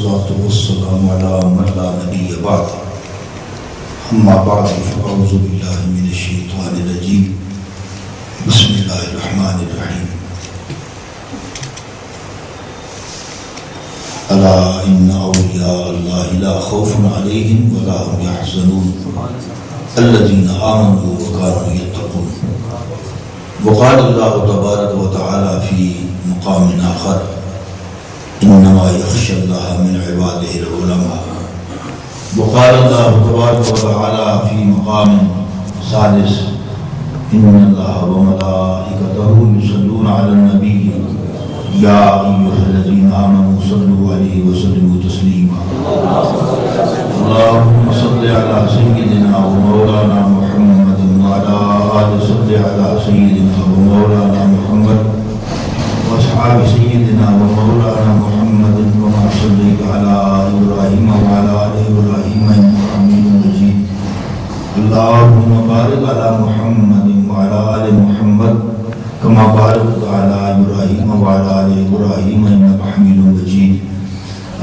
والصلاة والسلام على من لا نبي بعد أما بعد فأعوذ بالله من الشيطان الرجيم بسم الله الرحمن الرحيم ألا إن أولياء الله لا خوف عليهم ولا هم يحزنون الذين آمنوا وكانوا يتقون. وقال الله تبارك وتعالى في مقام آخر إنما يخشى الله من عباده العلماء. وقال الله تبارك وتعالى في مقام ثالث إن الله وملائكته يصلون على النبي يا أيها الذين آمنوا صلوا عليه وسلموا تسليما. اللهم صل على سيدنا ومولانا محمد وعلى آل صل على سيدنا ومولانا محمد وأصحاب سيدنا ومولانا محمد كما صليت على إبراهيم وعلى آل إبراهيم إنك حميد مجيد. اللهم بارك على محمد وعلى آل محمد كما باركت على إبراهيم وعلى آل إبراهيم إنك حميد مجيد.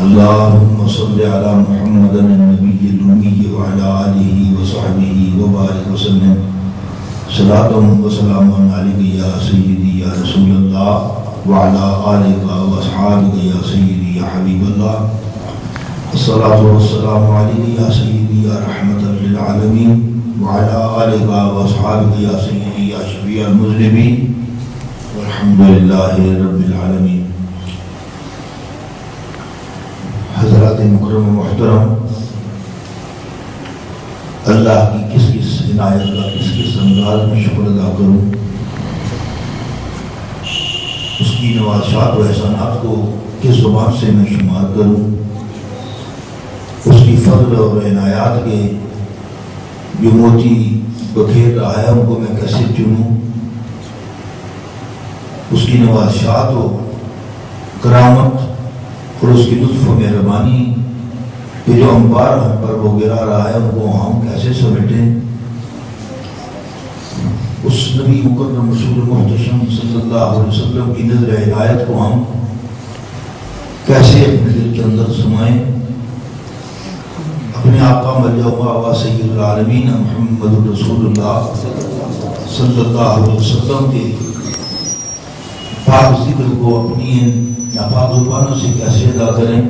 اللهم صل على محمد النبي الأمي وعلى آله وصحبه وبارك وسلم. صلاة وسلام عليك يا سيدي يا رسول الله وعلى آلك وأصحابك يا سيدي يا حبيب الله. الصلاة والسلام عليك يا سيدي يا رحمة للعالمين وعلى آلك وأصحابك يا سيدي يا شفيع المذنبين والحمد لله رب العالمين. حضرات مکرم و محترم، اللہ کی کس کس عنایت کا کس کس انداز میں شکر ادا کروں، اس کی نوازشات و احسانات کو کس زبان سے میں شمار کروں، اس کی فضل اور عنایات کے جو موتی بکھیر رہا ہے ان کو میں کیسے چنوں، اس کی نوازشات و کرامت اور اس کی لطف و مہربانی کہ جو انبار ہم پر وہ گرا رہا ہے ان کو ہم کیسے سمیٹیں، اس نبی مکرم رسول محتشم صلی اللہ علیہ وسلم کی نظر عنایت کو ہم کیسے اپنے دل کے اندر سمائیں، اپنے آقا مرجع و سید العالمین محمد رسول اللہ صلی اللہ علیہ وسلم کے پاک ذکر کو اپنی ناپاک زبانوں سے کیسے ادا کریں،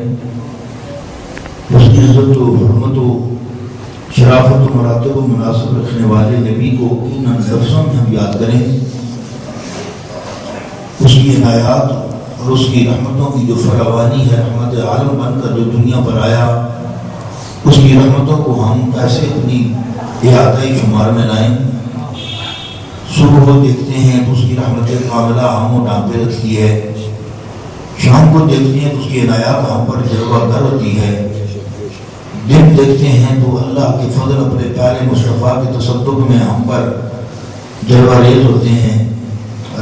اس کی عزت و حرمت و شرافت و مراتب و مناسب رکھنے والے نبی کو ان لفظوں میں ہم یاد کریں، اس کی عنایات اور اس کی رحمتوں کی جو فراوانی ہے، رحمت عالم بن کر جو دنیا پر آیا، اس کی رحمتوں کو ہم کیسے اپنی احاطۂ شمار میں لائیں۔ صبح کو دیکھتے ہیں تو اس کی رحمت کاملہ ہم کو ڈھانپے رکھتی ہے، شام کو دیکھتے ہیں تو اس کی عنایات ہم پر جلوہ گر ہوتی ہے، دن دیکھتے ہیں تو اللہ کے فضل اپنے پیارے مصطفیٰ کے تصدق میں ہم پر جلوہ ریز ہوتے ہیں،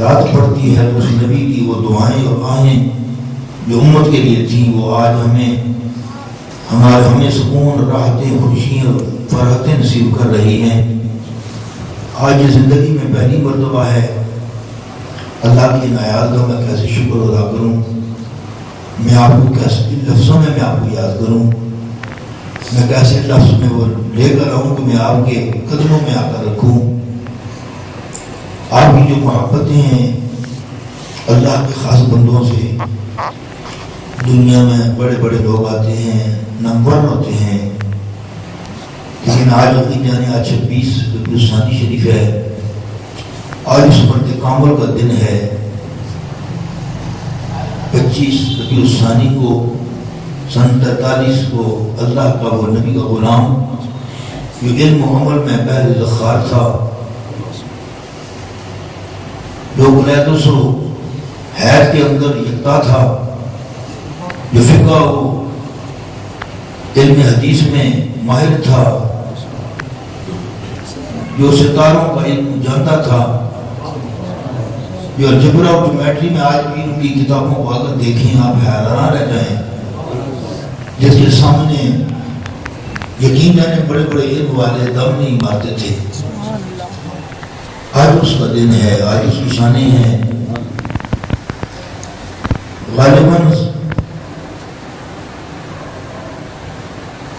رات پڑتی ہے تو اس نبی کی وہ دعائیں اور آہیں جو امت کے لیے تھیں وہ آج ہمیں سکون، راحتیں، خوشیاں اور فرحتیں نصیب کر رہی ہیں۔ آج یہ زندگی میں پہلی مرتبہ ہے، اللہ کی عنایات کا میں کیسے شکر ادا کروں، میں آپ کو کیسے لفظوں میں آپ کو یاد کروں، میں کیسے لفظ میں وہ لے کر آؤں کہ میں آپ کے قدموں میں آ کر رکھوں۔ آپ کی جو محبتیں ہیں اللہ کے خاص بندوں سے، دنیا میں بڑے بڑے لوگ آتے ہیں، نمبر ہوتے ہیں، لیکن آج آج 26 ربیع الثانی شریف ہے، آج اس مرد کامل کا دن ہے۔ 25 ربیع الثانی کو سن 43 کو اللہ کا وہ نبی کا غلام جو علم و عمل میں بحر ذخار تھا، جو قلیدس و حید کے اندر یکتا تھا، جو فقہ و علم حدیث میں ماہر تھا، جو ستاروں کا علم جانتا تھا، جو الجبرا اور جیومیٹری میں آج بھی ان کی کتابوں کو اگر دیکھیں آپ حیران رہ جائیں، جس کے سامنے یقین جانے بڑے بڑے علم والے دم نہیں مارتے تھے۔ آج اس کا دن ہے، آج اس کی شانیں ہیں۔ غالباً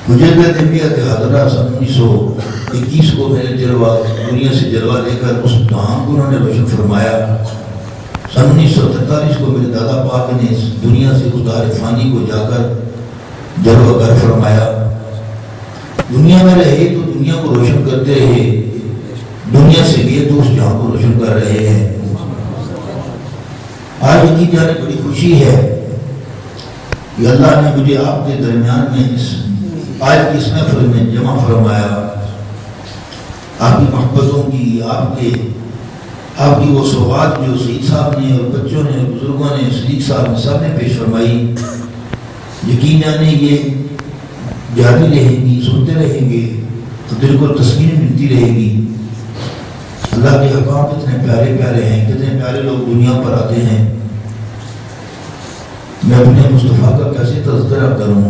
مجھے بیعت حاضرہ 1921 کو میں نے دنیا سے جلوہ لے کر اس دھام کو انہوں نے روشن فرمایا. 1943 کو میرے دادا پاک نے اس دنیا سے اس دار فانی کو جا کر جلوہ گر فرمایا. دنیا میں رہے تو دنیا کو روشن کرتے رہے, دنیا سے گئے تو اس جہاں کو روشن کر رہے ہیں. آج کی جانے بڑی خوشی ہے کہ اللہ نے مجھے آپ کے درمیان میں آج کی اس محفل میں جمع فرمایا. آپ کی محبتوں کی, آپ کی وہ سوغات جو سعید صاحب نے اور بچوں نے اور بزرگوں نے, صدیق صاحب نے سب نے پیش فرمائی. یقین جانے یہ جاری رہیں گی, سنتے رہیں گے تو دل کو تسکین ملتی رہے گی. اللہ کے حکام کتنے پیارے پیارے ہیں, کتنے پیارے لوگ دنیا پر آتے ہیں. میں اپنے مصطفیٰ کا کیسے تذکرہ کروں,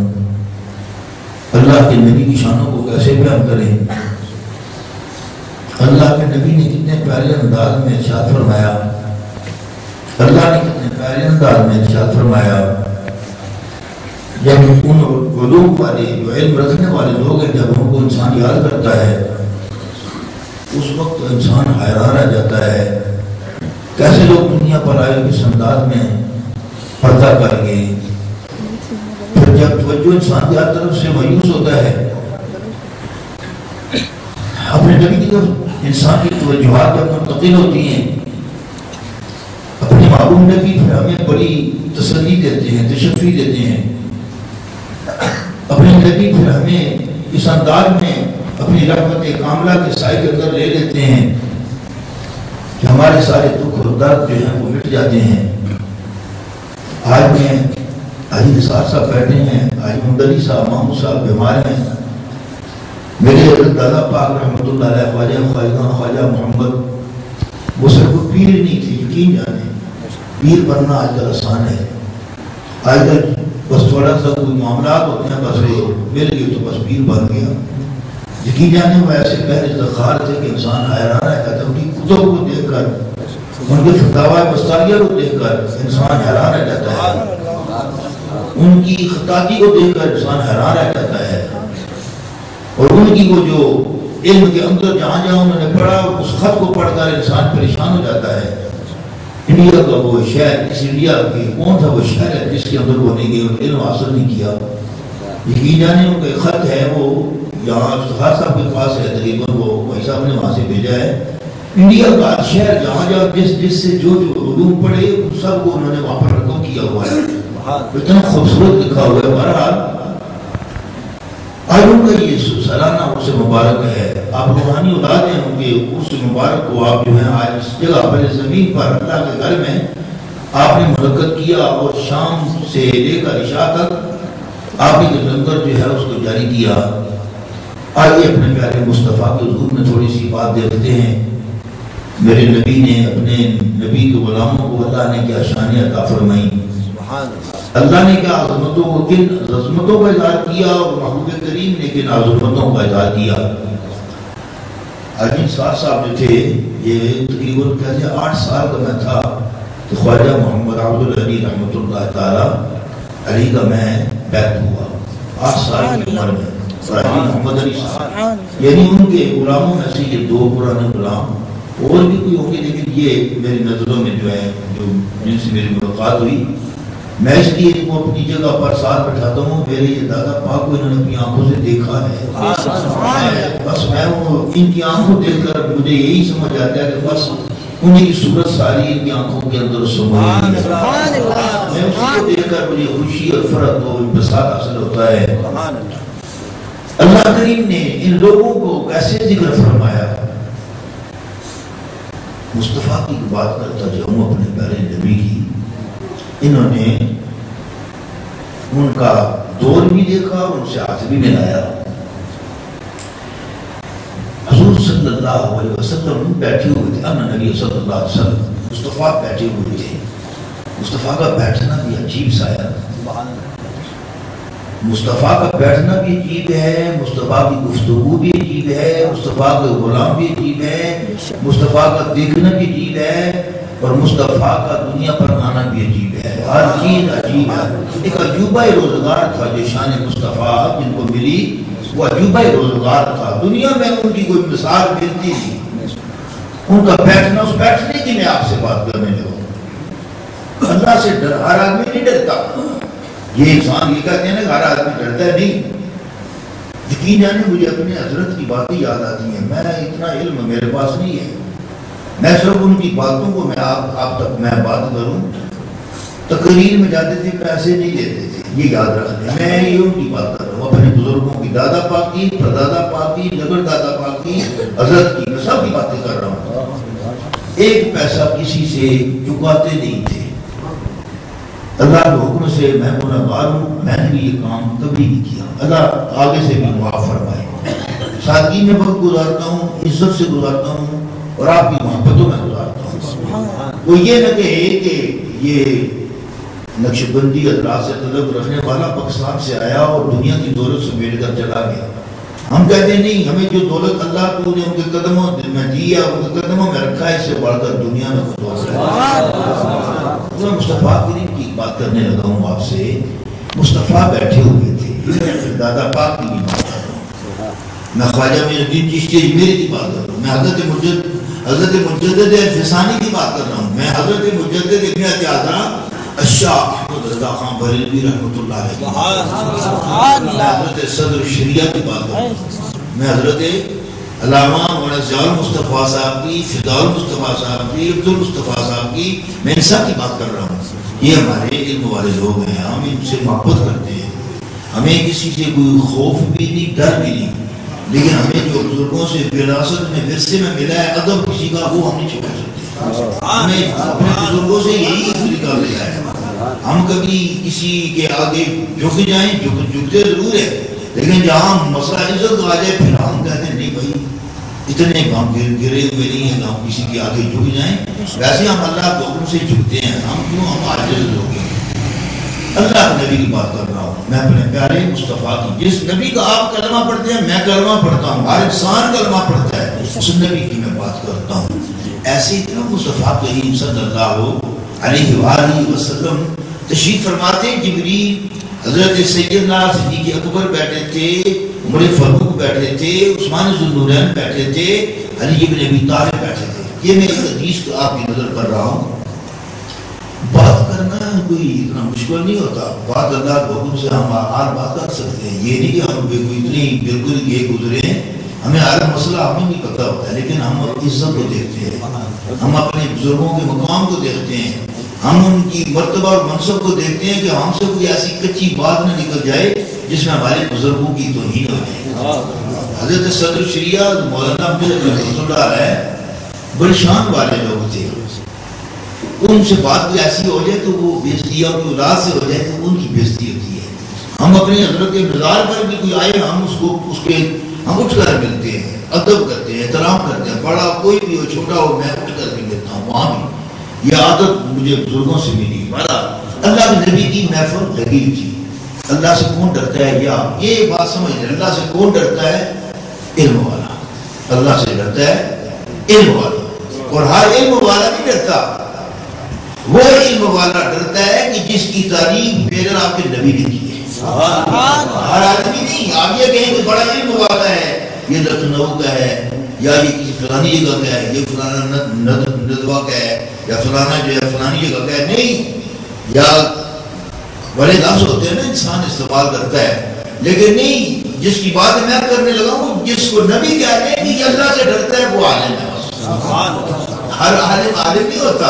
اللہ کے نبی کی شانوں کو کیسے بیان کریں. اللہ کے نبی نے کتنے پیارے انداز میں ارشاد فرمایا, اللہ نے کتنے پیارے انداز میں ارشاد فرمایا. جب ان علوم والے جو علم رکھنے والے لوگ ہیں, جب ان کو انسان یاد کرتا ہے اس وقت انسان حیران رہ جاتا ہے کیسے لوگ دنیا پر آئے کس انداز میں پردہ کر گئے. پھر جب توجہ انسان کی ہر طرف سے مایوس ہوتا ہے, اپنے نبی کی طرف انسان کی توجہات جب منتقل ہوتی ہیں, اپنے معبود نبی پھر ہمیں بڑی تسلی دیتے ہیں, تشفی دیتے ہیں. اپنے نبی پھر ہمیں اس انداز میں اپنی رحمت کاملہ کے سائے کے اندر لے لیتے ہیں کہ ہمارے سارے دکھ اور درد جو ہیں وہ مٹ جاتے ہیں. آج میں حاجی نثار صاحب بیٹھے ہیں, حاجی ممدلی صاحب, محمود صاحب بیمار ہیں. میرے دادا پاک رحمۃ اللہ علیہ خواجہ محمد وہ صرف پیر نہیں تھے. یقین جانے پیر بننا آج کل آسان ہے. آج کل بس تھوڑا سا کوئی معاملات ہوتے ہیں, بس مل گئے تو بس پیر بن گیا. یقین جانے وہ ایسے پہلے تخار تھے کہ انسان حیران رہتا تھا. ان کی کتب کو دیکھ کر, ان کے فتاوی مستاریہ کو دیکھ کر انسان حیران رہ جاتا ہے. ان کی خطاطی کو دیکھ کر انسان حیران رہ جاتا ہے. اور ان کی وہ جو علم کے اندر جہاں جہاں انہوں نے پڑھا, اس خط کو پڑھ کر انسان پریشان ہو جاتا ہے. انڈیا کا وہ شہر, اس انڈیا کے کون سا وہ شہر ہے جس کے اندر وہ نہیں گئے اور علم حاصل نہیں کیا. یقین جانے ان کا خط ہے وہ یہاں افتخار صاحب کے پاس ہے, تقریباً وہ بھائی صاحب نے وہاں سے بھیجا ہے. انڈیا کا شہر جہاں جہاں جس سے جو علوم پڑھے ان سب کو انہوں نے وہاں پر رقم کیا ہوا ہے. اتنا خوبصورت لکھا ہوا ہے. بہرحال آج ان کا یہ سالانہ اس سے مبارک ہے. آپ روحانی اولاد ہیں ان کے, اس مبارک کو آپ جو ہیں آج اس جگہ پر زمین پر اللہ کے گھر میں آپ نے منعقد کیا, اور شام سے لے کر عشاء تک آپ نے لنگر جو ہے اس کو جاری کیا. آئیے اپنے پیارے مصطفیٰ کے حضور میں تھوڑی سی بات دیکھتے ہیں. میرے نبی نے اپنے نبی کے غلاموں کو اللہ نے کیا شان عطا فرمائی, اللہ نے کیا عظمتوں کو, کن عظمتوں کا اظہار کیا, اور محبوب کریم نے کن عظمتوں کا اظہار کیا. حاجی نثار صاحب جو تھے, یہ تقریباً کہتے ہیں 8 سال کا میں تھا تو خواجہ محمد عبدالعلی رحمۃ اللہ تعالی علی کا میں بیعت ہوا. 8 سال کی عمر میں حاجی محمد علی صاحب, یعنی ان کے غلاموں میں سے یہ 2 پرانے غلام, اور بھی کوئی ہوں گے لیکن یہ میری نظروں میں جو ہے جو جن سے میری ملاقات ہوئی, میں اس لیے ان کو اپنی جگہ پر ساتھ بٹھاتا ہوں. میرے یہ دادا پاک کو انہوں نے اپنی آنکھوں سے دیکھا ہے. بس میں ان کی آنکھوں دیکھ کر مجھے یہی سمجھ آتا ہے کہ بس انہیں کی صورت ساری ان کی آنکھوں کے اندر سمائی ہے. میں اسی کو دیکھ کر مجھے خوشی اور فرحت و انبساط حاصل ہوتا ہے. اللہ کریم نے ان لوگوں کو کیسے ذکر فرمایا. مصطفیٰ کی بات کرتا جاؤں اپنے پیارے نبی کی, انہوں نے ان کا دور بھی دیکھا, ان سے ہاتھ بھی ملایا. حضور صلی اللہ علیہ وسلم بیٹھے ہوئے تھے, انا نبی صلی اللہ علیہ وسلم, مصطفیٰ بیٹھے ہوئے تھے. مصطفیٰ کا بیٹھنا بھی عجیب سا ہے. مصطفیٰ کا بیٹھنا بھی عجیب ہے, مصطفیٰ کی گفتگو بھی عجیب ہے, مصطفیٰ کے غلام بھی عجیب ہے, مصطفیٰ کا دیکھنا بھی عجیب ہے, اور مصطفیٰ کا دنیا پر زمانہ بھی عجیب ہے، ہر چیز عجیب ہے. ایک عجوبہ روزگار تھا جو شان مصطفیٰ جن کو ملی، وہ عجوبہ روزگار تھا. دنیا میں ان کی کوئی مثال ملتی نہیں. ان کا بیٹھنا اس بیٹھنے کی میں آپ سے بات کرنے لگا. اللہ سے ڈر ہر آدمی نہیں ڈرتا. یہ انسان یہ کہتے ہیں نا کہ ہر آدمی ڈرتا ہے، نہیں. یقین جانے مجھے اپنے حضرت کی باتیں یاد آتی ہیں. میں اتنا علم میرے پاس نہیں ہے، میں صرف ان کی باتوں کو میں آپ تک میں بات کروں. تقریر میں جاتے تھے، پیسے نہیں دیتے تھے، یہ یاد رکھتے. میں یہ ان کی بات کر رہا ہوں، اپنے بزرگوں کی، دادا پاک کی، پردادا پاک کی، لگڑ دادا پاک کی، حضرت کی، میں سب کی باتیں کر رہا ہوں. ایک پیسہ کسی سے چکاتے نہیں تھے. اللہ کے حکم سے میں گنہگار ہوں، میں نے بھی یہ کام کبھی نہیں کیا. اللہ آگے سے بھی معاف فرمائے. سادگی میں وقت گزارتا ہوں، عزت سے گزارتا ہوں، اور آپ کی محبتوں میں گزارتا ہوں. وہ یہ نہ کہے کہ یہ نقش بندی حضرات سے طلب رکھنے والا پاکستان سے آیا اور دنیا کی دولت سے مل کر چلا گیا. ہم کہتے ہیں نہیں، ہمیں جو دولت اللہ کو نے ان کے قدموں میں دی ہے، ان کے قدموں میں رکھا ہے، اس سے بڑھ کر دنیا میں کوئی دولت ہے. میں مصطفیٰ کریم کی بات کرنے لگا ہوں آپ سے. مصطفیٰ بیٹھے ہوئے تھے، دادا پاک کی بھی بات کر رہا ہوں، میں خواجہ معین الدین چشتی اجمیری کی بات کر رہا ہوں، میں حضرت مجدد الفسانی کی بات کر رہا ہوں، میں حضرت مجدد ابن اعظم الشاہ احمد رضا خان بریلوی رحمۃ اللہ علیہ، میں حضرت صدر الشریعہ کی بات کر رہا ہوں، میں حضرت علامہ مولانا ضیاء المصطفیٰ صاحب کی، فداء المصطفیٰ صاحب کی، عبد المصطفیٰ صاحب کی، میں ان سب کی بات کر رہا ہوں. یہ ہمارے علم والے لوگ ہیں، ہم ان سے محبت کرتے ہیں، ہمیں کسی سے کوئی خوف بھی نہیں، ڈر بھی نہیں. لیکن ہمیں جو بزرگوں سے وراثت میں ورثے میں ملا ہے ادب کسی کا، وہ ہم نہیں چھوڑ سکتے. ہمیں اپنے بزرگوں سے یہی طریقہ ملا ہے. ہم کبھی کسی کے آگے جھک جائیں، جھکتے ضرور ہے، لیکن جہاں مسئلہ عزت آ جائے پھر ہم کہتے ہیں نہیں بھائی اتنے ہم گرے ہوئے نہیں ہیں کہ ہم کسی کے آگے جھک جائیں. ویسے ہم اللہ کے حکم سے جھکتے ہیں. ہم کیوں؟ ہم عاجز لوگ ہیں. اللہ کے نبی کی بات کر رہا ہوں میں، اپنے پیارے مصطفیٰ کی. جس نبی کا آپ کلمہ پڑھتے ہیں میں کلمہ پڑھتا ہوں، ہر انسان کلمہ پڑھتا ہے، اس نبی کی میں بات کرتا ہوں. ایسے ہی مصطفیٰ کریم صلی اللہ علیہ وآلہ وسلم تشریف فرماتے ہیں. جبریل، حضرت سیدنا صدیق اکبر بیٹھے تھے، عمر فاروق بیٹھے تھے، عثمان ذو النورین بیٹھے تھے، علی بن ابی طالب بیٹھے تھے. یہ میں ایک حدیث کو آپ کی نظر کر رہا ہوں. بات کرنا کوئی اتنا مشکل نہیں ہوتا. بات اللہ کے حکم سے ہم ہر بات کر سکتے ہیں. یہ نہیں کہ ہم اتنی بالکل یہ گزرے ہیں، ہمیں ہر مسئلہ ہمیں نہیں پتہ ہوتا ہے، لیکن ہم عزت کو دیکھتے ہیں، ہم اپنے بزرگوں کے مقام کو دیکھتے ہیں، ہم ان کی مرتبہ اور منصب کو دیکھتے ہیں کہ ہم سے کوئی ایسی کچی بات نہ نکل جائے جس میں ہمارے بزرگوں کی توہین ہو جائے. حضرت صدر الشریعہ مولانا رحمۃ اللہ علیہ بڑے شان والے لوگ تھے. ان سے بات کوئی ایسی ہو جائے تو وہ بےزتی، اور کوئی اولاد سے ہو جائے تو ان کی بےزتی ہوتی ہے. ہم اپنے حضرت مزار پر بھی کوئی آئے، ہم ہم اٹھ کر ملتے ہیں، ادب کرتے ہیں، احترام کرتے ہیں. بڑا کوئی بھی ہو، چھوٹا ہو، میں اٹھ کر بھی ملتا ہوں. وہاں بھی یہ عادت مجھے بزرگوں سے ملی. بڑا اللہ کے نبی کی محفل لگی تھی. اللہ سے کون ڈرتا ہے؟ یا یہ بات سمجھ لیں، اللہ سے کون ڈرتا ہے؟ علم والا. اللہ سے ڈرتا ہے علم والا. اور ہر علم والا نہیں ڈرتا، وہ علم والا ڈرتا ہے کہ جس کی تعریف میرے آپ کے نبی نے کی ہے. ہر آدمی نہیں. آپ یہ کہیں کہ بڑا علم والا ہے، یہ لکھنؤ کا ہے، یا یہ کسی فلانی جگہ کا ہے، یہ فلانا ندوہ کا ہے، یا فلانا جو ہے فلانی جگہ کا ہے. نہیں، یا بڑے لفظ ہوتے ہیں نا انسان استعمال کرتا ہے، لیکن نہیں. جس کی بات میں کرنے لگا ہوں، جس کو نبی کہتے ہیں کہ یہ اللہ سے ڈرتا ہے، وہ عالم ہے. ہر عالم عالم نہیں ہوتا.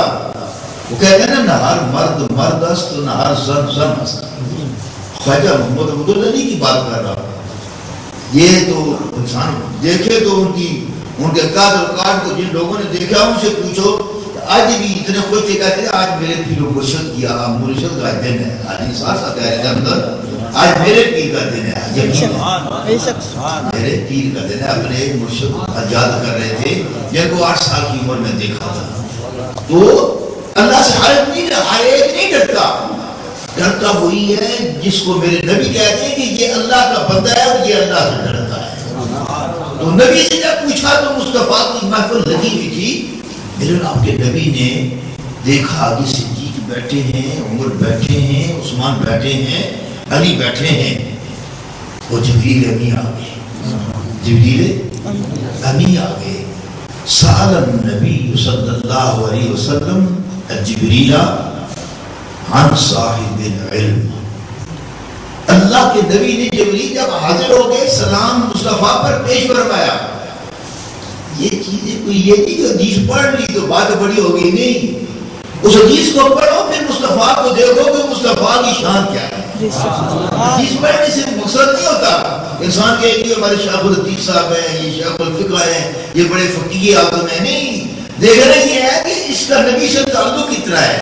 وہ کہتے ہیں نا، نہ ہر مرد مرد است، نہ ہر زن زن است. خواجہ محمد عبداللہ کی بات کر رہا. یہ تو انسان دیکھے تو ان کے قد اور کاٹ کو جن لوگوں نے دیکھا ان سے پوچھو. آج بھی اتنے خوش تھے، کہتے ہیں آج میرے پیر مرشد کیا، مرشد کا دن ہے. آج انسان ساتھ ہے اندر، آج میرے پیر کا دن ہے. میرے پیر کا دن ہے. اپنے مرشد آزاد کر رہے تھے جن کو 8 سال کی عمر میں دیکھا تھا. تو اللہ سے ہر ایک نہیں ڈرتا. ڈرتا وہی ہے جس کو میرے نبی کہتے ہیں کہ یہ اللہ کا بندہ ہے اور یہ اللہ سے ڈرتا ہے. تو نبی سے جب پوچھا تو مصطفیٰ کی محفل لگی ہوئی تھی. میرے آپ کے نبی نے دیکھا آگے صدیق بیٹھے ہیں، عمر بیٹھے ہیں، عثمان بیٹھے ہیں، علی بیٹھے ہیں، وہ جبریل امین آ گئے، جبریل امین آ گئے۔ سأل النبی صلی اللہ علیہ وسلم جبریل عن صاحب العلم۔ اللہ کے نبی نے جبریل جب حاضر ہو گئے سلام مصطفیٰ پر پیش فرمایا۔ یہ چیزیں کوئی یہ نہیں کہ حدیث پڑھ لی تو بات بڑی ہو گئی، نہیں، اس حدیث کو پڑھو پھر مصطفیٰ کو دیکھو کہ مصطفیٰ کی شان کیا ہے۔ حدیث پڑھنے سے مقصد نہیں ہوتا انسان کے لیے ہمارے شیخ الحدیث صاحب ہیں، یہ شیخ الفقہ ہیں، یہ بڑے فقیہ اعظم ہیں، نہیں، دیکھنا یہ ہے کہ اس کا نبی سے تعلق کتنا ہے،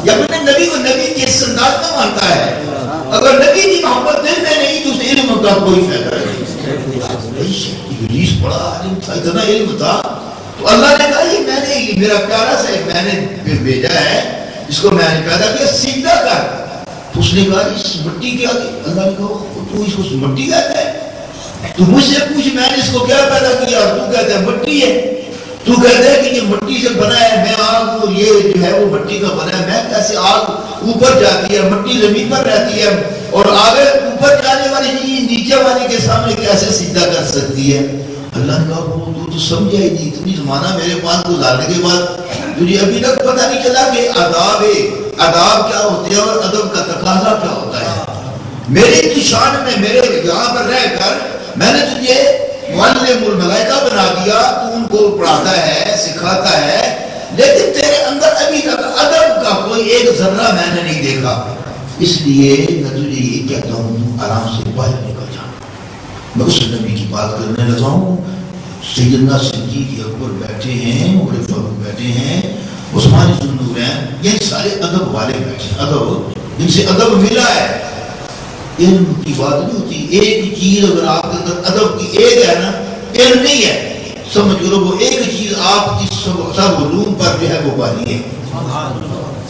یا اپنے نبی کو نبی کے انداز میں مانتا ہے۔ اگر نبی کی محبت دل میں نہیں تو اس علم کا کوئی فائدہ نہیں۔ ابلیس بڑا عالم تھا، اتنا علم تھا، تو اللہ نے کہا یہ میں نے میرا پیارا سا میں نے بھیجا ہے، اس کو میں نے پیدا کیا، سجدہ کر۔ تو اس نے کہا اس مٹی کیا؟ اللہ نے کہا تو اس کو مٹی کہتا ہے؟ تو مجھ سے پوچھ میں نے اس کو کیا پیدا کیا، اور تو کہتا ہے مٹی ہے، تو کہتا ہے کہ یہ مٹی سے بنا ہے، میں آگ کو یہ جو ہے وہ مٹی کا بنا ہے، میں کیسے آگ اوپر جاتی ہے، مٹی زمین پر رہتی ہے، اور آگے اوپر جانے والی چیز نیچے والے کے سامنے کیسے سجدہ کر سکتی ہے؟ اللہ نے کہا تو سمجھا ہی نہیں، اتنی زمانہ میرے پاس گزارنے کے بعد تجھے ابھی تک پتہ نہیں چلا کہ آداب کیا ہوتے ہیں اور ادب کا تقاضا کیا ہوتا ہے۔ میری کی شان میں میرے یہاں پر رہ کر میں نے تجھے معلم الملائکہ بنا دیا، تو ان کو پڑھاتا ہے، سکھاتا ہے، لیکن تیرے اندر ابھی تک ادب کا کوئی ایک ذرہ میں نے نہیں دیکھا۔ اس لیے میں تجھے یہ کہتا ہوں آرام سے باہر نکل جا۔ میں اس نبی کی بات کرنے لگا ہوں، سیدنا صدیق اکبر بیٹھے ہیں، عمر فاروق بیٹھے ہیں، عثمان ذو النورین، یہ سارے ادب والے بیٹھے ہیں، ادب جن سے ادب ملا ہے۔ علم کی بات نہیں ہوتی، ایک چیز اگر آپ کے اندر ادب کی ایک ہے نا، علم نہیں ہے، سمجھ لو وہ ایک چیز آپ کی سب علوم پر جو ہے وہ بانی ہے۔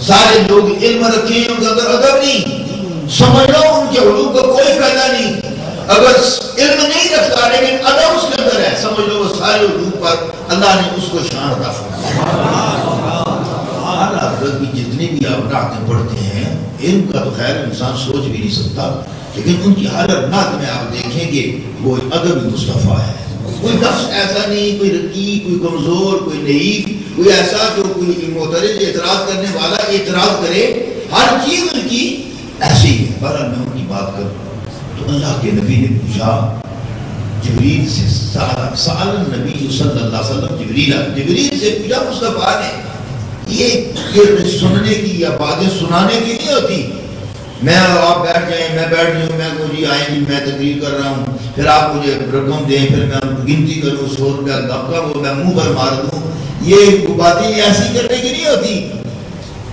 سارے لوگ علم رکھے ہیں، ان کے اندر ادب نہیں، سمجھ لو ان کے علوم کو کوئی فائدہ نہیں۔ اگر علم نہیں رکھتا لیکن ادب اس کے اندر ہے، سمجھ لو وہ سارے علوم پر اللہ نے اس کو شان عطا فرمایا۔ حضرت کی جتنے بھی آپ نعتیں پڑھتے ہیں، علم کا تو خیر انسان سوچ بھی نہیں سکتا، لیکن ان کی ہر نعت میں آپ دیکھیں گے وہ ادب مصطفیٰ ہے۔ کوئی لفظ ایسا نہیں، کوئی رقیق، کوئی کمزور، کوئی نحیف، کوئی ایسا جو کوئی معترض اعتراض کرنے والا اعتراض کرے، ہر چیز ان کی ایسی ہے۔ بہرحال میں ان کی بات کروں تو اللہ کے نبی نے پوچھا جبریل سے، سأل النبی صلی اللہ علیہ وسلم جبریل سے پوچھا مصطفیٰ نے، یہ سننے کی یا باتیں سنانے کی نہیں ہوتی، میں آپ بیٹھ جائیں، میں بیٹھ جاؤں، میں مجھے آئیں گی، میں تقریر کر رہا ہوں، پھر آپ مجھے رقم دیں، پھر میں گنتی کروں 100 روپیہ دبکا وہ میں منہ پر مار دوں، یہ باتیں ایسی کرنے کی نہیں ہوتی۔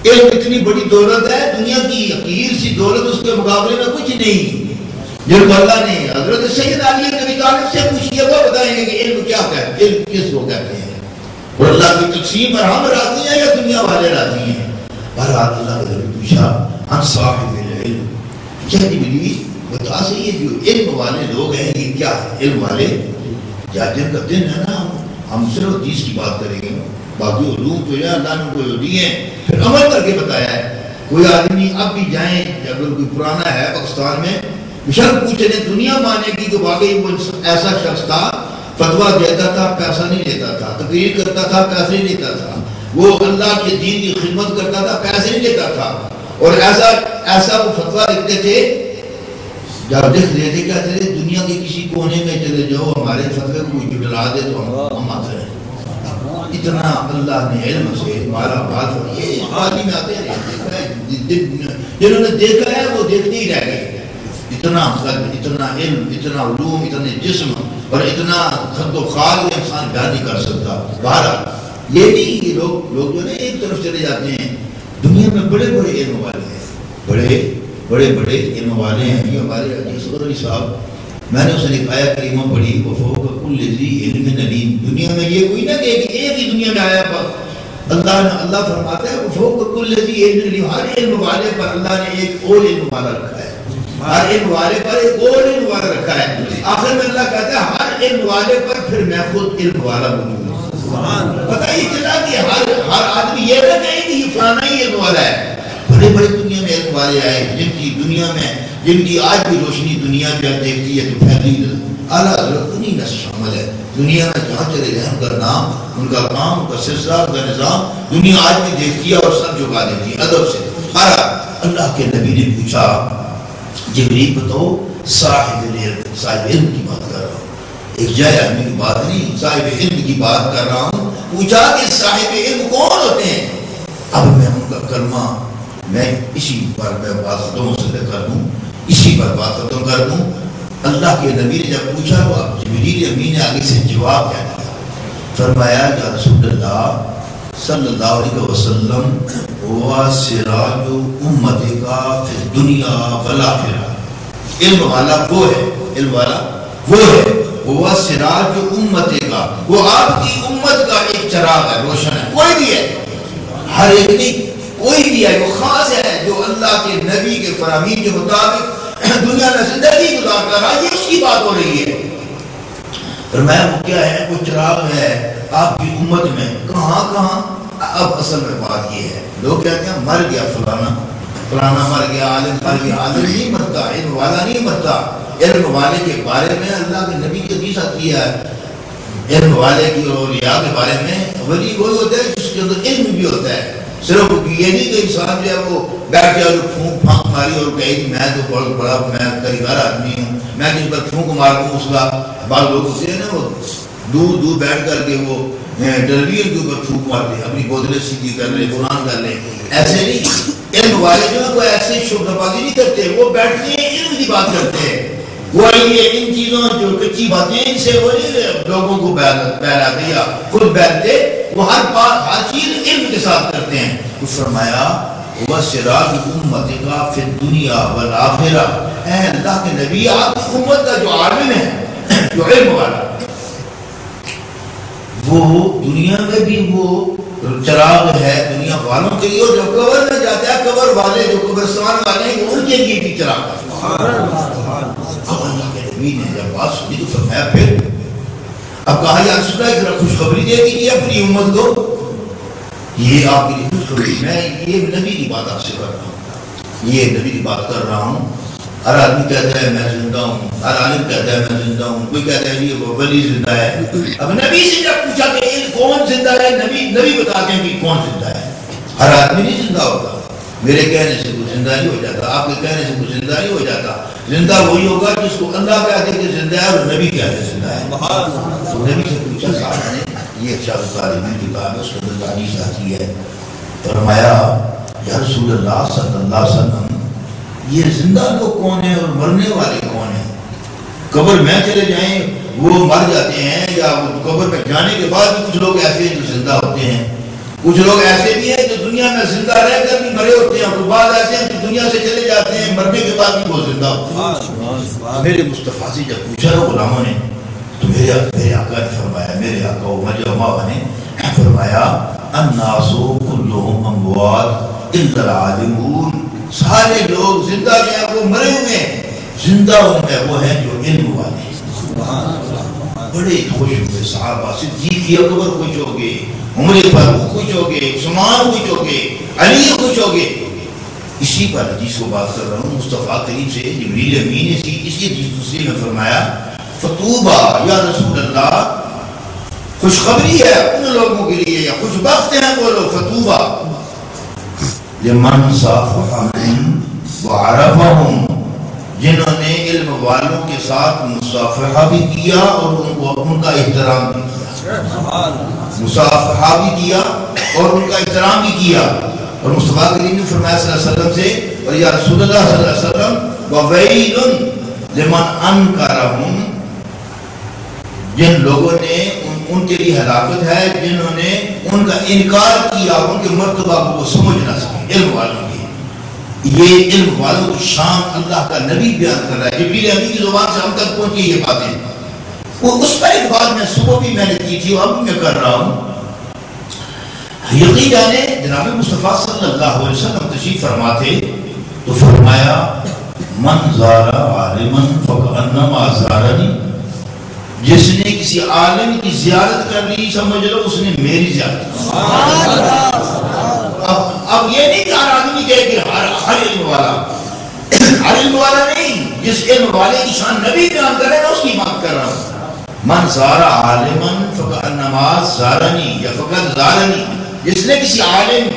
علم اتنی بڑی دولت ہے، دنیا کی حقیر سی دولت، اس کے مقابلے میں کچھ نہیں۔ جن کو اللہ نے حضرت سید علی بن ابی طالب سے پوچھیے، وہ بتائیں گے کہ علم کیا ہے، علم کس کو کہتے ہیں، اور اللہ کی تقسیم پر ہم راضی ہیں یا دنیا والے راضی ہیں؟ بہرحال اللہ نے پوچھا عن صاحب العلم، کیا جبریل بتا سے یہ جو علم والے لوگ ہیں یہ کیا ہے؟ علم والے یا جن کا دن ہے نا، ہم صرف حدیث کی بات کریں گے، باقی علوم تو یہ اللہ نے کوئی دیے ہیں، پھر عمل کر کے بتایا ہے۔ کوئی آدمی اب بھی جائیں اگر کوئی پرانا ہے پاکستان میں، شرط پوچھنے دنیا مانے کی کہ واقعی وہ ایسا شخص تھا، فتویٰ دیتا تھا پیسہ نہیں لیتا تھا، تقریر کرتا تھا پیسے نہیں لیتا تھا، وہ اللہ کے دین کی خدمت کرتا تھا پیسے نہیں لیتا تھا، اور ایسا وہ فتویٰ لکھتے تھے، جب لکھ لیتے کہتے تھے دنیا کے کسی کونے میں چلے جاؤ ہمارے فتوے کو جٹلا دے تو ہم آتے ہیں۔ اتنا اللہ نے علم سے مالا مال، یہ عالم آتے ہیں جنہوں نے دیکھا ہے وہ دیکھتے ہی رہ گئے۔ اتنا قلب، اتنا علم، اتنا علوم، اتنے جسم اور اتنا خد و خال انسان بیان نہیں کر سکتا۔ بہرحال یہ نہیں کہ لوگ جو ہے ایک طرف چلے جاتے ہیں، دنیا میں بڑے بڑے علم والے ہیں، بڑے علم والے ہیں۔ یہ ہمارے عزیز قدری صاحب، میں نے اسے لکھایا کریمہ پڑھی وفوق کل ذی علم علیم۔ دنیا میں یہ کوئی نہ کہ ایک ہی دنیا میں آیا پر اللہ فرماتا ہے وفوق کل ذی علم علیم، ہر علم والے پر اللہ نے ایک اور علم والا رکھا ہے، ہر علم والے پر ایک اور علم والا رکھا ہے۔ آخر میں اللہ کہتا ہے ہر علم والے پر پھر میں خود علم والا موجود ہوں۔ پتہ یہ چلا کہ ہر آدمی یہ نہ کہیں کہ یہ فلانا ہی علم والا ہے، بڑے بڑے دنیا میں علم والے آئے جن کی آج بھی روشنی دنیا جب دیکھتی ہے تو پھیلی اعلیٰ حضرت انہیں نسل شامل ہے دنیا میں جہاں چلے گئے ان کا نام ان کا کام ان کا سلسلہ ان کا نظام دنیا آج بھی دیکھتی ہے اور سب جھکا دیتی ہے ادب سے. اللہ کے نبی نے پوچھا جبریل بتاؤ صاحب علم کی بات کر رہا ہوں ایک جائے آدمی کی بات نہیں صاحب علم کی بات کر رہا ہوں. پوچھا کہ صاحب علم کون ہوتے ہیں. اب میں ان کا کلمہ میں اسی پر میں بات ختم کر دوں اسی پر بات ختم کر دوں. اللہ کے نبی نے جب پوچھا تو اب جبریل امین نے آگے سے جواب کیا دیا. فرمایا یا رسول اللہ صلی اللہ علیہ وسلم ہوا سراج امت کا فی الدنیا والآخرہ. علم والا وہ ہے علم والا وہ ہے ہوا سراج امت کا وہ آپ کی امت کا ایک چراغ ہے روشن ہے. کوئی بھی ہے ہر ایک نہیں کوئی بھی ہے وہ خاص ہے جو اللہ کے نبی کے فرامین کے مطابق دنیا میں زندگی گزار کر رہا ہے. یہ اس کی بات ہو رہی ہے. فرمایا وہ کیا ہے وہ چراغ ہے آپ کی امت میں کہاں کہاں. اب اصل میں بات یہ ہے لوگ کہتے ہیں مر گیا فلانا مر گیا عالم مر گیا. عالم نہیں مرتا علم والا نہیں مرتا. علم والے کے بارے میں اللہ کے نبی کی حدیث آتی ہے علم والے کی اور اولیاء کے بارے میں ولی وہی ہوتا ہے جس کے اندر علم بھی ہوتا ہے. صرف یہ نہیں کہ انسان جو ہے وہ بیٹھ گیا اور پھونک پھانک ماری اور کہے کہ میں تو بہت بڑا میں کاریگر آدمی ہوں میں کسی پر پھونک مار دوں اس کا. بعض لوگ ہوتے ہیں نا وہ دور دور بیٹھ کر کے وہ ڈرویر کے اوپر پھونک مارتے ہیں اپنی بوتلیں سیدھی کر لیں قرآن کر لیں. ایسے نہیں علم والے جو ہے وہ ایسے شبہ بازی نہیں کرتے وہ بیٹھتے ہیں علم کی بات کرتے ہیں. وہ یہ ان چیزوں جو کچی باتیں ان سے وہ نہیں لوگوں کو بہلاتے یا خود بہلتے وہ ہر بات ہر چیز علم کے ساتھ کرتے ہیں. تو فرمایا وہ سراج امت کا فی الدنیا والآخرہ. اے اللہ کے نبی آپ کی امت کا جو عالم ہے جو علم والا وہ دنیا میں بھی وہ چراغ ہے دنیا والوں کے لیے اور جو قبر میں جاتا ہے قبر والے جو قبرستان والے ہیں وہ ان کے لیے بھی چراغ ہے. اب اللہ کے نبی نے جب بات سنی تو فرمایا پھر اب کہا یا رسول اللہ ذرا خوشخبری دے دیجیے اپنی امت کو. یہ آپ کے لیے خوشخبری میں یہ نبی کی بات آپ سے کر رہا ہوں یہ نبی کی بات کر رہا ہوں. ہر آدمی کہتا ہے میں زندہ ہوں ہر عالم کہتا ہے میں زندہ ہوں کوئی کہتا ہے یہ ولی زندہ ہے. اب نبی سے جب پوچھا کہ کون زندہ ہے نبی بتاتے ہیں کہ کون زندہ ہے. ہر آدمی نہیں زندہ ہوتا. میرے کہنے سے کوئی زندہ نہیں ہو جاتا آپ کے کہنے سے کوئی زندہ نہیں ہو جاتا. زندہ وہی ہوگا جس کو اللہ کہتے کہ زندہ ہے اور نبی کہتے زندہ ہے. تو نبی سے پوچھا صاحب نے یہ شخص طالبین کی کہا اس کو حدیث آتی ہے. فرمایا یا رسول اللہ صلی اللہ علیہ وسلم یہ زندہ لوگ کون ہیں اور مرنے والے کون ہیں. قبر میں چلے جائیں وہ مر جاتے ہیں یا قبر میں جانے کے بعد بھی کچھ لوگ ایسے ہیں جو زندہ ہوتے ہیں. کچھ لوگ ایسے بھی ہیں جو دنیا میں زندہ رہ کر بھی مرے ہوتے ہیں اور بعض ایسے ہیں جو دنیا سے چلے جاتے ہیں مرنے کے بعد بھی وہ زندہ ہوتے ہیں. میرے مصطفیٰ سے جب پوچھا نا غلاموں نے تو میرے آقا نے فرمایا میرے آقا عمر امامہ نے فرمایا الناس کلهم اموات الا العالمون. سارے لوگ زندہ ہیں وہ مرے ہوئے زندہ ہوئے وہ ہیں جو علم والے. بڑے خوش ہوئے صحابہ صدیق اکبر خوش ہو گئے عمر فاروق خوش ہو گئے عثمان خوش ہو گئے علی خوش ہو گئے. اسی پر حدیث کو بات کر رہا ہوں مصطفیٰ کریم سے جبریل امین نے اسی حدیث دوسری میں فرمایا فتوبہ یا رسول اللہ خوشخبری ہے ان لوگوں کے لیے یا خوش بخت ہیں وہ لوگ فتوبہ لمن صافحهم وعرفهم جنہوں نے علم والوں کے ساتھ مصافحہ بھی کیا اور ان کا احترام بھی کیا. مصافحہ بھی کیا اور ان کا احترام بھی کیا. اور مصطفیٰ کریم نے فرمایا صلی اللہ علیہ وسلم سے اور یا رسول اللہ صلی اللہ علیہ وسلم وَوَيْلٌ لِمَنْ أَنْكَرَهُمْ جن لوگوں نے ان کے لیے ہلاکت ہے جنہوں نے ان کا انکار کیا ان کے مرتبہ کو سمجھ نہ سکے. علم والوں کی یہ علم والوں کی شان اللہ کا نبی بیان کر رہا ہے. جبریل امین کی زبان سے ہم تک پہنچی یہ باتیں. وہ اس پر ایک بات میں صبح بھی میں نے کی تھی اب میں کر رہا ہوں. یقین جانے جناب مصطفیٰ صلی اللہ علیہ وسلم تشریف فرماتے تو فرمایا من زار عالما فکأنما زارنی. جس نے کسی عالم کی زیارت کر لی سمجھ لو اس نے میری زیارت. اب یہ نہیں کہ ہر آدمی آدمی کہے کہ ہر علم والا، ہر علم والا نہیں، جس علم والے کی شان نبی بیان کر رہے ہیں اس کی بات کر رہا ہوں. من زار عالما فکأنما زارنی یا فقط زارنی، جس نے کسی عالم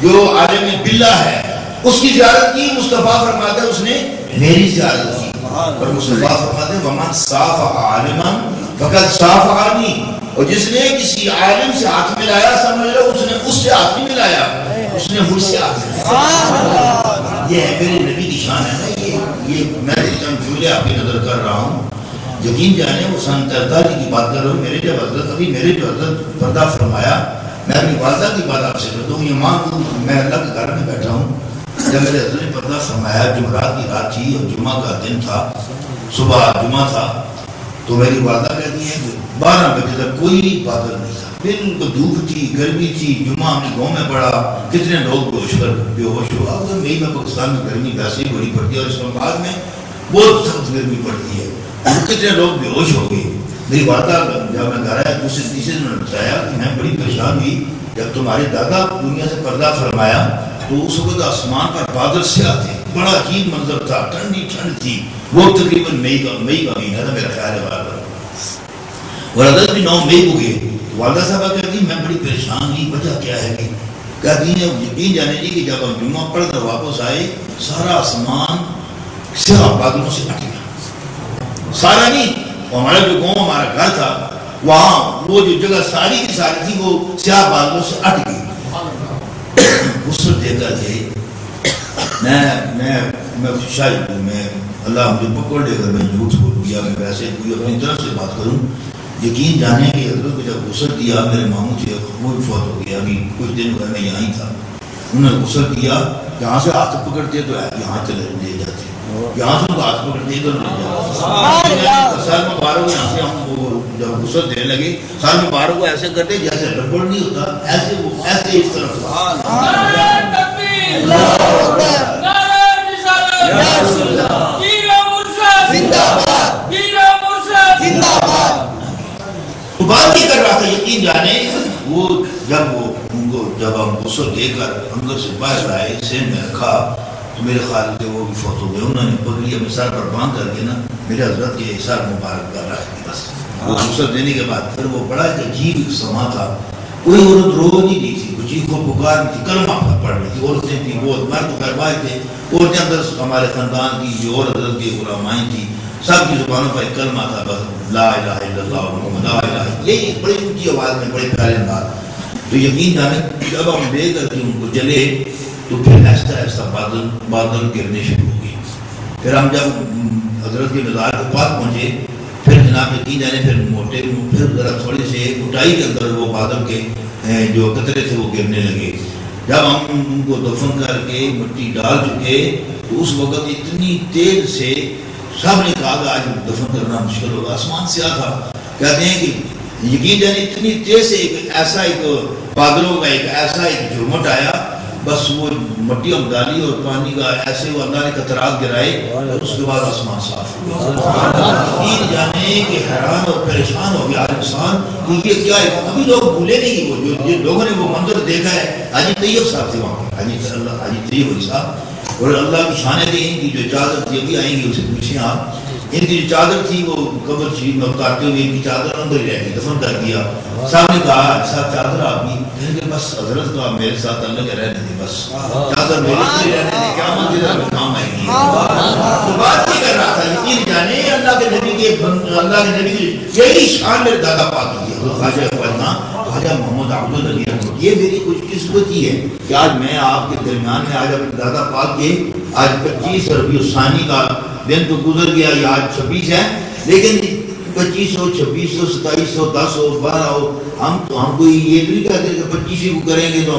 جو عالم باللہ ہے اس کی زیارت کی، مصطفیٰ فرماتے ہیں اس نے میری زیارت کی. اور مصطفیٰ فرماتے ہیں ومن صافح عالما فقط صافحنی، اور جس نے کسی عالم سے ہاتھ ملایا سمجھ لو اس نے اس سے ہاتھ نہیں ملایا، اس نے مجھ سے ہاتھ ملایا. یہ ہے میرے نبی کی شان ہے نا. یہ میں چند جملے آپ کی نظر کر رہا ہوں. یقین جانے وہ سن 43 کی بات کر رہا ہوں. میرے جو حضرت پردہ فرمایا، میں اپنی والدہ کی بات آپ سے کرتا ہوں. یہ ماں کو میں اللہ کے گھر میں بیٹھا ہوں، جب میرے حضرت نے پردہ فرمایا، جمعرات کی رات تھی اور جمعہ کا دن تھا، صبح جمعہ تھا، تو میری والدہ کہتی ہیں 12 بجے تک کوئی بادل نہیں تھا، بالکل دھوپ تھی، گرمی تھی. جمعہ ہم نے گاؤں میں پڑھا، کتنے لوگ بے ہوش ہوا. مئی میں پاکستان میں گرمی ویسے ہی بڑی پڑتی ہے اور اسلام آباد میں بہت سخت گرمی پڑتی ہے، کتنے لوگ بے ہوش ہو گئے. میری والدہ جب میں گھر آیا دوسرے تیسرے دن بتایا کہ میں بڑی پریشان ہوئی جب تمہارے دادا دنیا سے پردہ فرمایا تو اس وقت آسمان پر بادل سیاہ تھے، بڑا عجیب منظر تھا، ٹھنڈی ٹھنڈ تھی. وہ تقریباً مئی کا مہینہ تھا میرا خیال ہے. اور حضرت بھی 9 مئی کو گئے. والدہ صاحبہ کہتی میں بڑی پریشان ہوئی، وجہ کیا ہے کہ کہتی ہیں یقین جانے جی کہ جب ہم جمعہ پڑھ کر واپس آئے سارا آسمان سیاہ بادلوں سے اٹ گیا. سارا نہیں، ہمارا جو گاؤں ہمارا گھر تھا وہاں وہ جو جگہ ساری کی ساری تھی وہ سیاہ بادلوں سے اٹ گئی. اس وقت دیکھا کہ میں شاید میں اللہ مجھے پکڑ لے کر میں جھوٹ بولوں یا میں ویسے کوئی اپنی طرف سے بات کروں. یقین جانے کہ حضرت کو جب غسل کیا، میرے ماموں تھے وہ بھی فوت ہو گیا، ابھی کچھ دن ہوئے میں یہاں ہی تھا. انہوں نے غسل کیا، یہاں سے ہاتھ پکڑتے تو یہاں چلے لے جاتے، یہاں سے ہاتھ پکڑتے تو لے جاتے. سر مبارک یہاں سے ہم جب غسل دینے لگے سر مبارک کو ایسے کرتے جیسے ربڑ نہیں ہوتا، ایسے وہ ایسے اس طرف. تو بات یہ کر رہا تھا یقین جانے وہ جب ہم غسل دے کر اندر سے باہر آئے سین میں رکھا تو میرے خالد تھے وہ بھی فوت ہو گئے. انہوں نے پگڑی اپنے سر پر باندھ کر کے نا میرے حضرت کے سر مبارک کر رکھ دی. بس وہ غسل دینے کے بعد پھر وہ بڑا عجیب سما تھا. کوئی عورت رو نہیں رہی تھی، کوئی چیخ و پکار نہیں تھی، کلمہ پڑھ رہی تھی. عورتیں تھیں بہت، مرد گھربائے تھے. عورتیں اندر ہمارے خاندان کی جو اور حضرت کی علمائیں تھی سب کی زبانوں پر ایک کلمہ تھا بس لا الہ الا اللہ محمد لا الہ. یہی بڑی اونچی آواز میں بڑے پیارے انداز. تو یقین جانے جب ہم لے کر کے ان کو چلے تو پھر ایسا ایسا بادل گرنے شروع ہو گئے. پھر ہم جب حضرت کے مزار کے پاس پہنچے پھر جناب یقین جانے پھر موٹے پھر ذرا تھوڑے سے اونچائی کے اندر وہ بادل کے جو قطرے تھے وہ گرنے لگے. جب ہم ان کو دفن کر کے مٹی ڈال چکے تو اس وقت اتنی تیز سے سب نے کہا کہ آج دفن کرنا مشکل ہوگا. آسمان سیاہ تھا. کہتے ہیں کہ یقین جانے اتنی تیز سے ایسا ایک بادلوں کا ایسا ایک جھرمٹ آیا، بس وہ مٹی ہم ڈالی اور پانی کا ایسے وہ اللہ نے قطرات گرائے اور اس کے بعد آسمان صاف ہو گیا. یقین جانے کہ حیران اور پریشان ہو گیا انسان کہ یہ کیا ہے. ابھی لوگ بھولے نہیں، وہ جو لوگوں نے وہ منظر دیکھا ہے. حاجی طیب صاحب تھے وہاں، حاجی طیب علی صاحب، اور اللہ کی شانیں تھی. ان کی جو چادر تھی ابھی آئیں گی اسے پوچھیں آپ، ان کی جو چادر تھی وہ قبر شریف میں اتارتے ہوئے ان کی چادر اندر ہی رہ گئی، دفن کر دیا. صاحب نے کہا ساتھ چادر آپ کی، کہنے کہ بس حضرت کا میرے ساتھ اللہ کے رہنے دے، بس چادر میرے سے رہنے دے، کیا منزل میں کام آئے گی. تو بات یہ کر رہا تھا یقین جانے اللہ کے نبی کی یہی شان میرے دادا پاک کی ہے. خواجہ محمد عبد العلی رحمۃ. یہ میری خوش قسمتی ہے کہ آج میں آپ کے درمیان میں آج اپنے دادا پاک کے آج 25 ربیع الثانی کا دن تو گزر گیا، یہ آج 26 ہے، لیکن 25 ہو 26 ہو 27 ہو 10 ہو 12 ہو ہم کوئی یہ نہیں کہتے کہ 25 کو کریں گے تو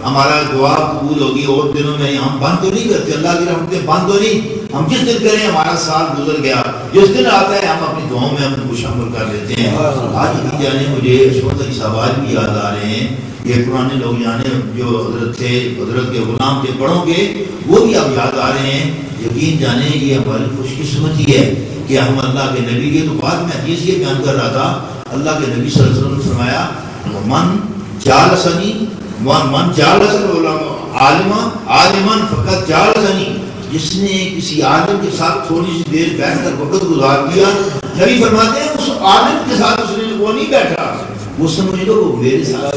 ہمارا دعا قبول ہوگی. اور دنوں میں ہم بند تو نہیں کرتے، اللہ کی رحمت بند تو نہیں. ہم جس دن کریں ہمارا سال گزر گیا، جس دن آتا ہے ہم اپنی دعاؤں میں ہم کو شامل کر لیتے ہیں. آج بھی جانے مجھے عصمت علی صاحب آج بھی یاد آ رہے ہیں. یہ پرانے لوگ جانے جو حضرت تھے، حضرت کے غلام تھے بڑوں کے، وہ بھی اب یاد آ رہے ہیں. یقین جانے یہ ہماری خوش قسمتی ہے کہ ہم اللہ کے نبی کے. تو بعد میں حدیث یہ بیان کر رہا تھا، اللہ کے نبی صلی اللہ علیہ وسلم نے فرمایا من جالسنی العلماء عالمن فقط جالسنی، جس نے کسی عالم کے ساتھ تھوڑی سی دیر بیٹھ کر وقت گزار دیا، نبی فرماتے ہیں اس عالم کے ساتھ اس نے وہ نہیں بیٹھا، وہ سمجھ لو وہ میرے ساتھ۔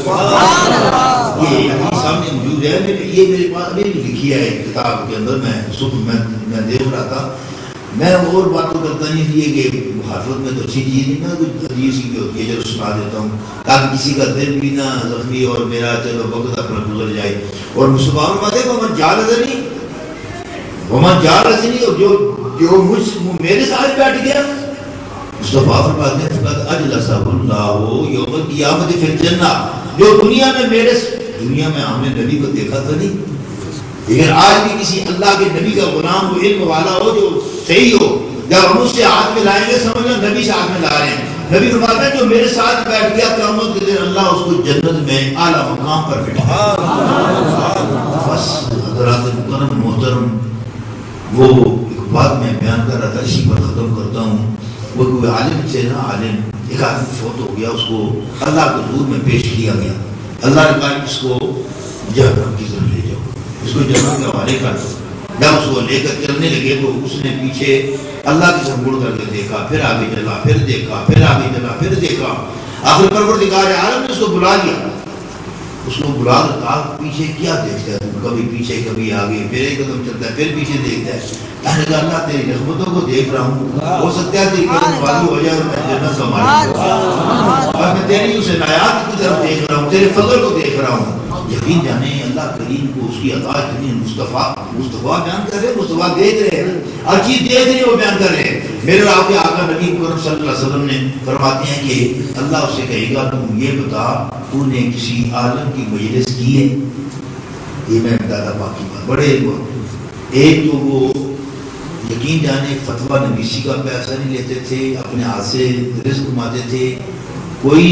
یہ حدیث سامنے موجود ہے، یہ میرے پاس ابھی بھی لکھی ہے کتاب کے اندر، میں صبح میں دیکھ رہا تھا، میں اور باتوں کرتا نہیں لیے کہ محافظت میں تو اچھی چیز نہیں نا، کچھ حدیث کی ہوتی ہے جو سنا دیتا ہوں تاکہ کسی کا دل بھی نہ زخمی اور میرا چلو وقت اپنا گزر جائے۔ اور مصطفیٰ فرماتے ہیں ومن جالسنی، اور جو میرے ساتھ بیٹھ گیا، مصطفیٰ فرماتے ہیں فقط اجلسہ اللہ یوم القیامت فی الجنہ، جو دنیا میں ہم نے نبی کو دیکھا تھا نہیں، لیکن آج بھی کسی اللہ کے نبی کا غلام وہ علم والا ہو جو صحیح ہو، جب ہم اس سے ہاتھ میں لائیں گے سمجھنا نبی سے ہاتھ میں لا رہے ہیں۔ نبی فرماتا ہے جو میرے ساتھ بیٹھ گیا قیامت کے دن اللہ اس کو جنت میں اعلیٰ مقام پر بٹھائے گا۔ بس حضرات مکرم محترم، وہ ایک بات میں بیان کر رہا تھا، اسی پر ختم کرتا ہوں۔ وہ کوئی عالم سے نا عالم، ایک آدمی فوت ہو گیا، اس کو اللہ کے حضور میں پیش کیا گیا، اللہ نے کہا اس کو جہنم کی طرف لے جاؤ، اس کو جنت کے حوالے کر دو۔ جب اس کو لے کر چلنے لگے تو اس نے پیچھے اللہ کی طرف مڑ کر کے دیکھا، پھر آگے چلا، پھر دیکھا، پھر آگے چلا، پھر دیکھا، آخر پروردگار عالم نے اس کو بلا لیا، اس کو بلا کر کہا پیچھے کیا دیکھتا ہے تم، کبھی پیچھے کبھی آگے، پھر ایک قدم چلتا ہے پھر پیچھے دیکھتا ہے۔ میں نے کہا اللہ تیری رحمتوں کو دیکھ رہا ہوں، ہو سکتا ہے تیری قدم والی ہو جائے اور میں جنت کا مالک ہو جاؤں، اور میں تیری اس عنایات کی طرف دیکھ رہا ہوں، تیرے فضل کو دیکھ رہا ہوں۔ یقین جانے اللہ کریم کو اس کی عطا اتنی، مصطفیٰ بیان کر رہے، مصطفیٰ دیکھ رہے ہیں، ہر چیز دیکھ رہے وہ بیان کر رہے ہیں۔ میرے آپ کے آقا نبی کریم صلی اللہ علیہ وسلم نے فرماتے ہیں کہ اللہ اس سے کہے گا تم یہ بتا تو نے کسی عالم کی مجلس کی ہے؟ یہ میں بتاتا باقی بات بڑے ایک تو وہ یقین جانے فتویٰ نویسی کا پیسہ نہیں لیتے تھے، اپنے ہاتھ سے رزق کماتے تھے، کوئی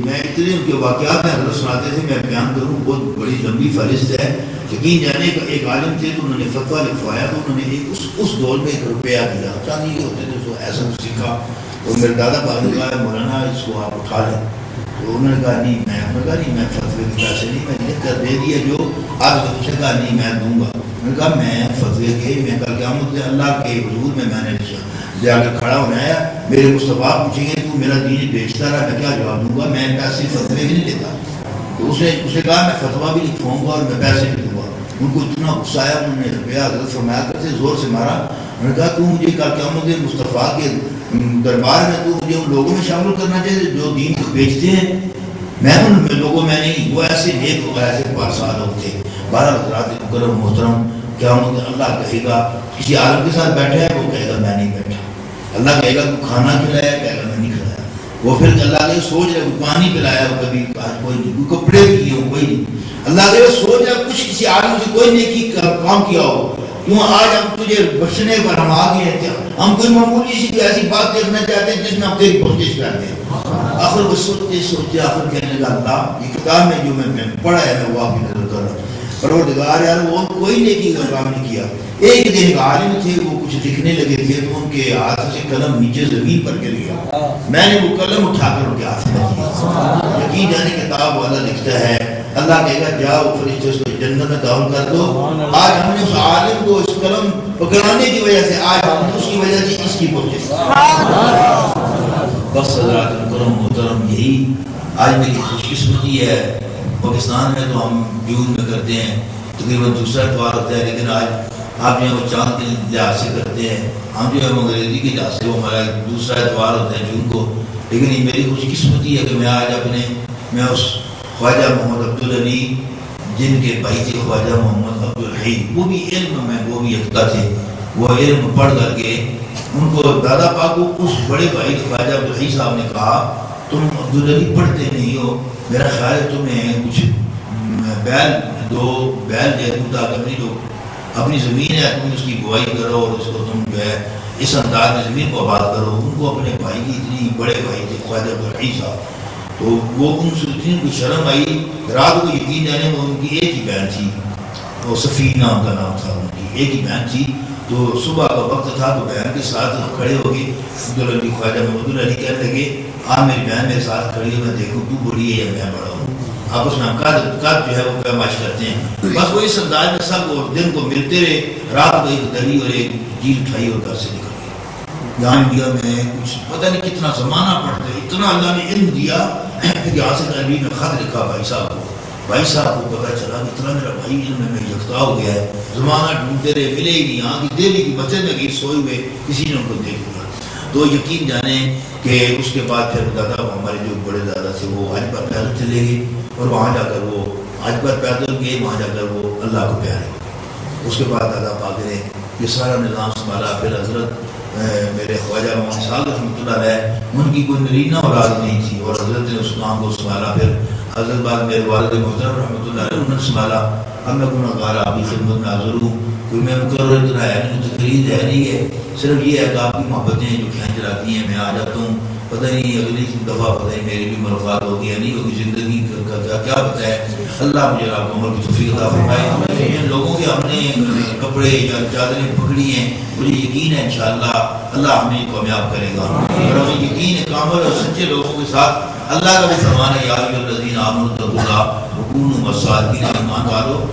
میں اتنے ان کے واقعات میں حضرت سناتے تھے، میں بیان کروں بہت بڑی لمبی فہرست ہے۔ یقین جانے کا ایک عالم تھے تو انہوں نے فتویٰ لکھوایا، تو انہوں نے اس دور میں 1 روپیہ دیا، چاندی کے ہوتے تھے تو ایسا سیکھا، تو میرے دادا باغ نے کہا مولانا اس کو آپ اٹھا لیں، تو انہوں نے کہا نہیں میں فتوے کے پیسے نہیں، میں لکھ کر دے دیا جو آپ نے کہا نہیں میں دوں گا۔ میں نے کہا میں فتوے کے میں کل قیامت اللہ کے حضور میں نے جا کر کھڑا ہونا ہے، میرے مصطفیٰ پوچھیں گے تو میرا دین بیچتا رہا، میں کیا جواب دوں گا؟ میں پیسے فتوے بھی نہیں لیتا۔ تو اس نے کہا میں فتویٰ بھی لکھواؤں گا اور میں پیسے بھی دوں گا۔ ان کو اتنا غصہ آیا، انہوں نے روپیہ حضرت فرمایا کرتے زور سے مارا۔ انہوں نے کہا تو مجھے کل قیامت مصطفیٰ کے دربار میں تو مجھے ان لوگوں میں شامل کرنا چاہیے جو دین کو بیچتے ہیں، میں ان لوگوں میں نہیں، وہ ایسے نیک ہو ایسے پارسا لوگ تھے۔ 12 حضرات مکرم محترم، قیامت اللہ کہے گا کسی عالم کے ساتھ بیٹھا ہے، وہ کہے گا میں نہیں بیٹھا، اللہ کہے گا تو کھانا کھلایا، کہے گا میں نہیں کھلایا، وہ پھر اللہ کے سوچ رہے پانی پلایا ہو کبھی، آج کوئی نہیں، کوئی کپڑے کیے ہو کوئی نہیں، اللہ کے سوچ رہا کچھ کسی عالم سے کوئی نیکی کام کیا ہو، کیوں آج ہم تجھے بخشنے پر ہم آ گئے ہیں، ہم کوئی معمولی سی ایسی بات دیکھنا چاہتے ہیں جس میں ہم تیری کوشش کرتے ہیں۔ آخر وہ سوچتے آخر کہنے لگا اللہ یہ کتاب میں جو میں پڑھا ہے میں وہ آپ کی نظر کر رہا ہوں، پروردگار یار وہ کوئی نیکی کا کام نہیں کیا۔ ایک دن ایک عالم تھے وہ کچھ لکھنے لگے تھے تو ان کے ہاتھ سے قلم نیچے زمین پر گر گیا، میں نے وہ قلم اٹھا کر ان کے ہاتھ میں دیا۔ یقین جانے کتاب والا لکھتا ہے اللہ کہے گا جاؤ فرشتے اس کو جنت میں داخل کر دو۔ آج ہم نے اس عالم کو اس قلم پکڑانے کی وجہ سے آج ہم نے اس کی وجہ سے اس کی کوشش۔ بس حضرات مکرم محترم یہی آج میری خوش قسمتی ہے۔ پاکستان میں تو ہم جون میں کرتے ہیں تقریباً دوسرا اتوار ہوتا ہے، لیکن آج آپ جو ہے وہ چاند کے لحاظ سے کرتے ہیں، ہم جو ہے انگریزی کے لحاظ سے وہ ہمارا دوسرا اتوار ہوتا ہے جون کو۔ لیکن یہ میری خوش قسمتی ہے کہ میں آج میں اس خواجہ محمد عبدالعلی جن کے بھائی تھے خواجہ محمد عبدالحی، وہ بھی علم میں وہ بھی یکتا تھے، وہ علم پڑھ کر کے ان کو دادا پاک کو اس بڑے بھائی خواجہ عبدالحی صاحب نے کہا تم عبدالعلی پڑھتے نہیں ہو، میرا خیال ہے تمہیں کچھ بیل دے دوں تاکہ اپنی جو اپنی زمین ہے تم اس کی بوائی کرو اور اس کو تم جو ہے اس انداز میں زمین کو آباد کرو۔ ان کو اپنے بھائی کی اتنی بڑے بھائی تھے خواجہ عبدالحی صاحب، تو وہ ان سے اتنی کو شرم آئی، رات کو یقین جانے وہ ان کی ایک ہی بہن تھی، وہ سفینہ ان کا نام تھا، ان کی ایک ہی بہن تھی، تو صبح کا وقت تھا تو بہن کے ساتھ کھڑے ہو گئے عبدالعلی خواجہ محمد علی کہنے لگے میری بہن میرے ساتھ کھڑی ہے، میں دیکھوں تو بڑی ہے یا میں بڑا ہوں، آپس میں حقیقت جو ہے وہ پیمائش کرتے ہیں. بس وہ اس انداز میں سب وہ دن کو ملتے رہے، رات کو ایک دری اور ایک جیل اٹھائی اور گھر سے نکل گئے. یہاں انڈیا میں کچھ پتہ نہیں کتنا زمانہ پڑھتے، اتنا اللہ نے علم دیا. پھر یہاں سے عربی میں خط لکھا بھائی صاحب کو، بھائی صاحب کو پتہ چلا کہ اتنا میرا بھائی علم میں یکتا ہو گیا ہے. زمانہ ڈھونڈتے رہے، ملے ہی نہیں. یہاں کی دہلی کی مسجد میں گئی سوئے ہوئے، کسی نے ان کو دیکھ لیا. تو یقین جانیں کہ اس کے بعد پھر دادا ہمارے جو بڑے دادا تھے وہ حج پر پیدل چلے گئے، اور وہاں جا کر وہ حج پر پیدل گئے، وہاں جا کر وہ اللہ کو پیارے. اس کے بعد دادا پاک نے یہ سارا نظام سنبھالا. پھر حضرت میرے خواجہ محمد صاحب رحمۃ اللہ علیہ، ان کی کوئی نرینہ اولاد نہیں تھی، اور حضرت نے اس کام کو سنبھالا. پھر حضرت بعد میرے والد محترم رحمۃ اللہ علیہ انہوں نے سنبھالا. اب میں گناہ گار آپ کی خدمت میں حاضر ہوں. کوئی میں مقرر اتنا ہے نہیں، تقریر ہے نہیں ہے، صرف یہ ہے کہ آپ کی محبتیں جو کھینچ رہتی ہیں. میں آ جاتا ہوں، پتہ نہیں اگلی دفعہ پتہ نہیں میری بھی ملاقات ہوگی یا نہیں ہوگی، زندگی کا کیا پتہ ہے. اللہ مجھے آپ کو عمر کی توفیق عطا فرمائے. جن لوگوں کے ہم نے کپڑے یا چادریں پکڑی ہیں، مجھے یقین ہے انشاءاللہ اللہ ہمیں کامیاب کرے گا. اور ہمیں یقین ہے کامل اور سچے لوگوں کے ساتھ اللہ کا بھی فرمان ہے، یا ایھا الذین آمنوا اتقوا اللہ وکونوا مع الصادقین. ایمان والو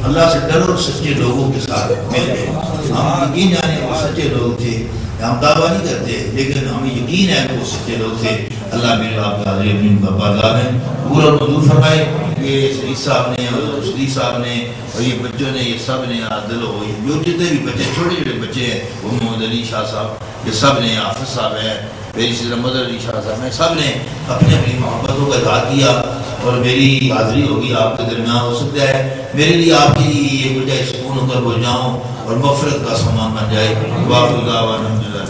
اللہ سے ڈرو اور سچے لوگوں کے ساتھ مل گئے. ہم یقین جانے وہ سچے لوگ تھے، ہم دعویٰ نہیں کرتے لیکن ہمیں یقین ہے کہ وہ سچے لوگ تھے. اللہ میرے آپ کا حاضر اپنی بازار میں قبول اور منظور فرمائے. یہ سعید صاحب نے اور تسلی صاحب نے اور یہ بچوں نے، یہ سب نے عادل ہو، جو جتنے بھی بچے چھوٹے چھوٹے بچے ہیں، وہ محمد علی شاہ صاحب، یہ سب نے، حافظ صاحب ہیں، میری سیدہ مدر علی شاہ صاحب ہیں، سب نے اپنی اپنی محبتوں کا اظہار کیا. اور میری حاضری ہوگی آپ کے درمیان. ہو سکتا ہے میرے لیے آپ کے لیے یہ بجائے سکون ہو کر ہو جاؤں اور مغفرت کا سامان بن جائے. واقعی الحمد للہ.